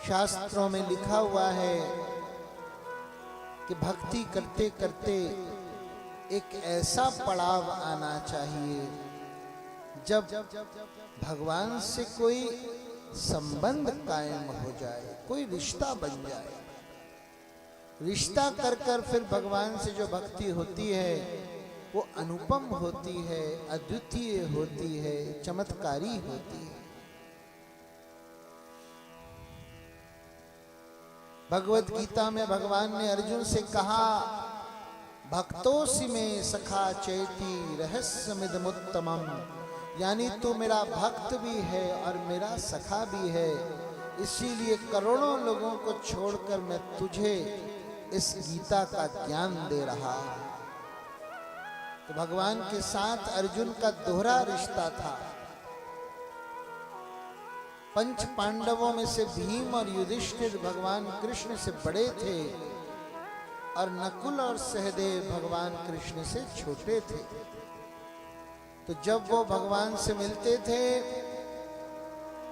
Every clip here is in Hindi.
शास्त्रों में लिखा हुआ है कि भक्ति करते करते एक ऐसा पड़ाव आना चाहिए जब भगवान से कोई संबंध कायम हो जाए, कोई रिश्ता बन जाए। रिश्ता कर कर फिर भगवान से जो भक्ति होती है वो अनुपम होती है, अद्वितीय होती है, चमत्कारी होती है। भगवत गीता में भगवान ने अर्जुन से कहा, भक्तोसि में सखा चेति रहस्यमिदमुत्तमम्, यानी तू मेरा भक्त भी है और मेरा सखा भी है, इसीलिए करोड़ों लोगों को छोड़कर मैं तुझे इस गीता का ज्ञान दे रहा। तो भगवान के साथ अर्जुन का दोहरा रिश्ता था। पंच पांडवों में से भीम और युधिष्ठिर भगवान कृष्ण से बड़े थे और नकुल और सहदेव भगवान कृष्ण से छोटे थे। तो जब वो भगवान से मिलते थे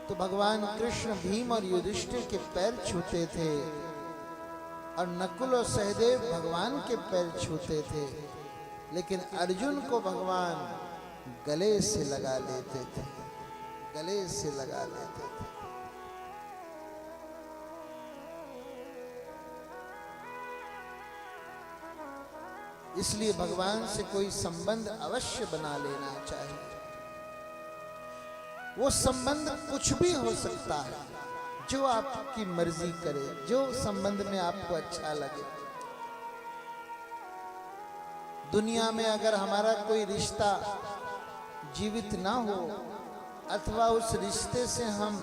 तो भगवान कृष्ण भीम और युधिष्ठिर के पैर छूते थे और नकुल और सहदेव भगवान के पैर छूते थे, लेकिन अर्जुन को भगवान गले से लगा लेते थे, गले से लगा लेते थे। इसलिए भगवान से कोई संबंध अवश्य बना लेना चाहिए। वो संबंध कुछ भी हो सकता है, जो आपकी मर्जी करे, जो संबंध में आपको अच्छा लगे। दुनिया में अगर हमारा कोई रिश्ता जीवित ना हो अथवा उस रिश्ते से हम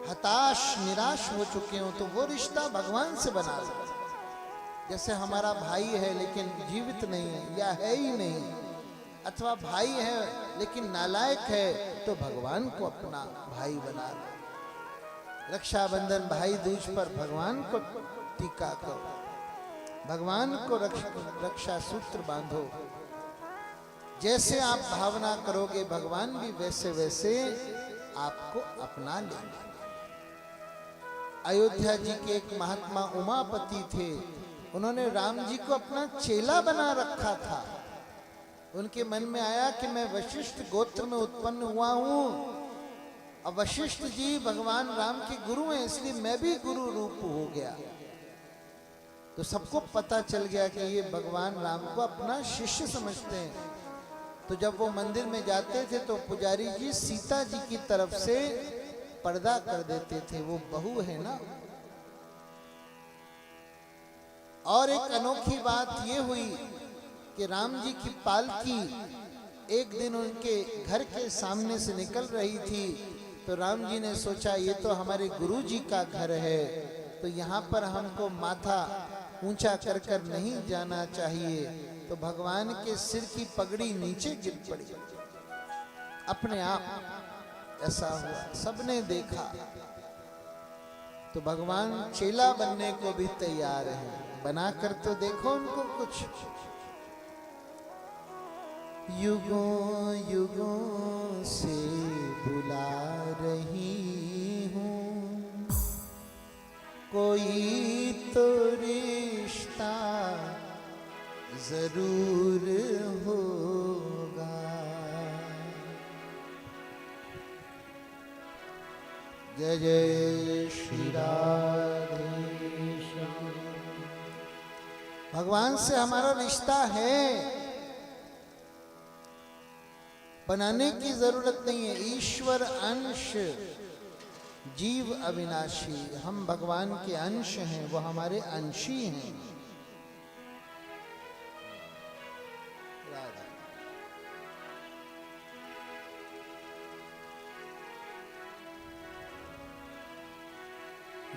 हताश निराश हो चुके हो तो वो रिश्ता भगवान से बना लो। जैसे हमारा भाई है लेकिन जीवित नहीं है या है ही नहीं, अथवा भाई है लेकिन नालायक है, तो भगवान को अपना भाई बना लो। रक्षाबंधन भाई दूज पर भगवान को टीका करो, भगवान को रक्षा सूत्र बांधो। जैसे आप भावना करोगे भगवान भी वैसे वैसे आपको अपना लेंगे। अयोध्या जी के एक महात्मा उमापति थे, उन्होंने राम जी को अपना चेला बना रखा था। उनके मन में आया कि मैं वशिष्ठ गोत्र में उत्पन्न हुआ हूं और वशिष्ठ जी भगवान राम के गुरु हैं, इसलिए मैं भी गुरु रूप हो गया। तो सबको पता चल गया कि ये भगवान राम को अपना शिष्य समझते हैं। तो जब वो मंदिर में जाते थे तो पुजारी जी सीता जी की तरफ से पर्दा कर देते थे, वो बहू है ना। और एक अनोखी बात ये हुई कि राम जी की पालकी एक दिन उनके घर के सामने से निकल रही थी, तो राम जी ने सोचा ये तो हमारे गुरु जी का घर है, तो यहाँ पर हमको माथा ऊंचा कर कर नहीं जाना चाहिए। तो भगवान के सिर की पगड़ी नीचे गिर पड़ी, अपने आप ऐसा हुआ, सबने देखा। तो भगवान चेला बनने को भी तैयार है, बनाकर तो देखो उनको कुछ। युगों युगों से बुला रही हूँ, कोई तो रिश्ता जरूर होगा। जय जय श्री राधे श्याम। भगवान से हमारा रिश्ता है, बनाने की जरूरत नहीं है। ईश्वर अंश, जीव अविनाशी, हम भगवान के अंश हैं, वो हमारे अंशी हैं।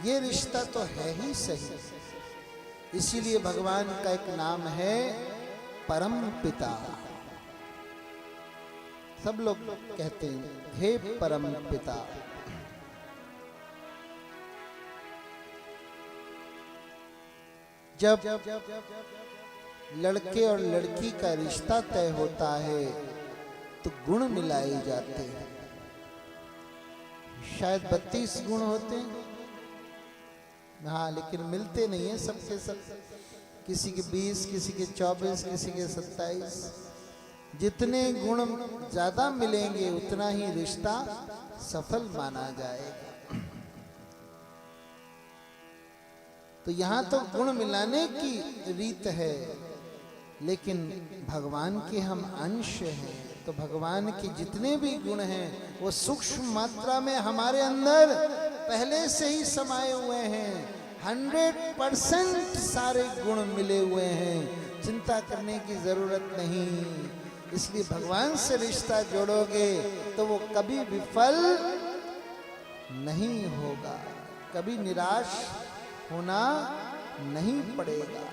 ये रिश्ता तो है ही सही, इसीलिए भगवान का एक नाम है परम पिता। सब लोग कहते हैं हे परम पिता। जब लड़के और लड़की का रिश्ता तय होता है तो गुण मिलाए जाते हैं। शायद 32 गुण होते हैं, हाँ, लेकिन मिलते नहीं है सबके सब। किसी के 20, किसी के 24, किसी के 27। जितने गुण ज्यादा मिलेंगे उतना ही रिश्ता सफल माना जाएगा। तो यहां तो गुण मिलाने की रीत है, लेकिन भगवान के हम अंश हैं, तो भगवान के जितने भी गुण हैं वो सूक्ष्म मात्रा में हमारे अंदर पहले से ही समाये हुए हैं। 100% सारे गुण मिले हुए हैं, चिंता करने की जरूरत नहीं। इसलिए भगवान से रिश्ता जोड़ोगे तो वो कभी विफल नहीं होगा, कभी निराश होना नहीं पड़ेगा।